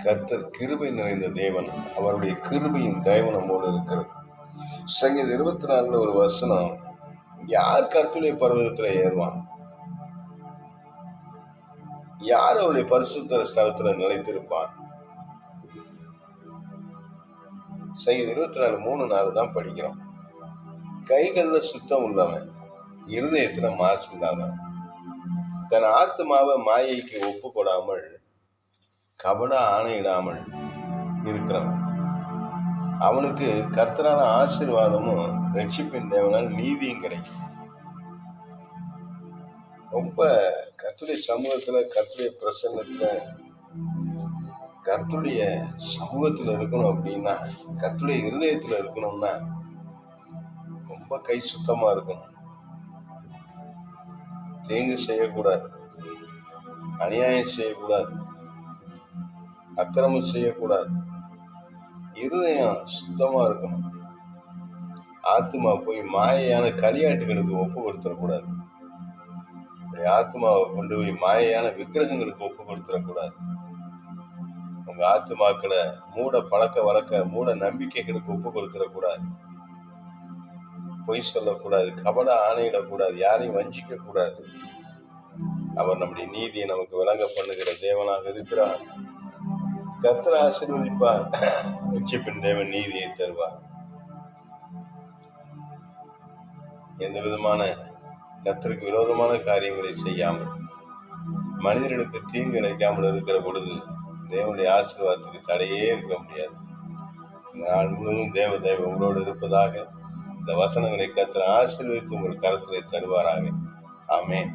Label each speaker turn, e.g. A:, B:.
A: கர்த்தர் கிருபை நிறைந்த தேவன். அவருடைய கிருபையும் தயவு நம்மோடு இருக்கிறது. சங்கீதம் 24 ஒரு வசனம், யார் கர்த்தருடைய பர்வதத்துல ஏறுவான்? யார் அவருடைய பரிசுத்த ஸ்தலத்துல நிலைத்திருப்பான்? சங்கீதம் 24:3-4 தான் படிக்கிறோம். கைகள்ல சுத்தம் உள்ளவன், இருதயத்துல மாசு இல்லாதவன், தன் ஆத்மாவை மாயைக்கு ஒப்பு கொடாமல் கபட ஆணையிடாமல் இருக்கிறவன், அவனுக்கு கர்த்தரான ஆசீர்வாதமும் ரட்சிப்பின் தேவனால் நீதியும் கிடைக்கும். ரொம்ப கர்த்தருடைய சமூகத்துல, கர்த்தருடைய பிரசன்னத்துல, கர்த்தருடைய சமூகத்துல இருக்கணும் அப்படின்னா, கர்த்தருடைய இருதயத்துல இருக்கணும்னா ரொம்ப கை சுத்தமா இருக்கணும். தீங்கு செய்யக்கூடாது, அநியாயம் செய்யக்கூடாது, அக்கிரமம் செய்யக்கூடாது. இருதயம் சுத்தமா இருக்கணும். ஆத்மா போய் மாயையான களியாட்டுகளுக்கு ஒப்பு கொடுத்துடக்கூடாது. ஆத்மாவை கொண்டு போய் மாயையான விக்கிரகங்களுக்கு ஒப்பு கொடுத்துடக்கூடாது. உங்க ஆத்மாக்களை மூட பழக்க வழக்க, மூட நம்பிக்கைகளுக்கு ஒப்பு கொடுத்துடக்கூடாது. பொய் சொல்லக்கூடாது, கபட ஆணையிடக்கூடாது, யாரையும் வஞ்சிக்க கூடாது. அவர் நம்முடைய நீதியை நமக்கு விளங்க பண்ணுகிற தேவனாக இருக்கிறார். கர்த்தர் ஆசீர்வதிப்பார், ரட்சிப்பின் தேவன் நீதியை தருவார். எந்த விதமான கர்த்தருக்கு விரோதமான காரியங்களை செய்யாமல், மனிதர்களுக்கு தீங்கு இழைக்காமல் இருக்கிற பொழுது தேவனுடைய ஆசீர்வாதத்துக்கு தடையே இருக்க முடியாது. நாள் முழுவதும் தேவ உங்களோடு இருப்பதாக. இந்த வசனங்களை கர்த்தர் ஆசீர்வதித்து உங்கள் கரத்திலே தருவாராக. ஆமென்.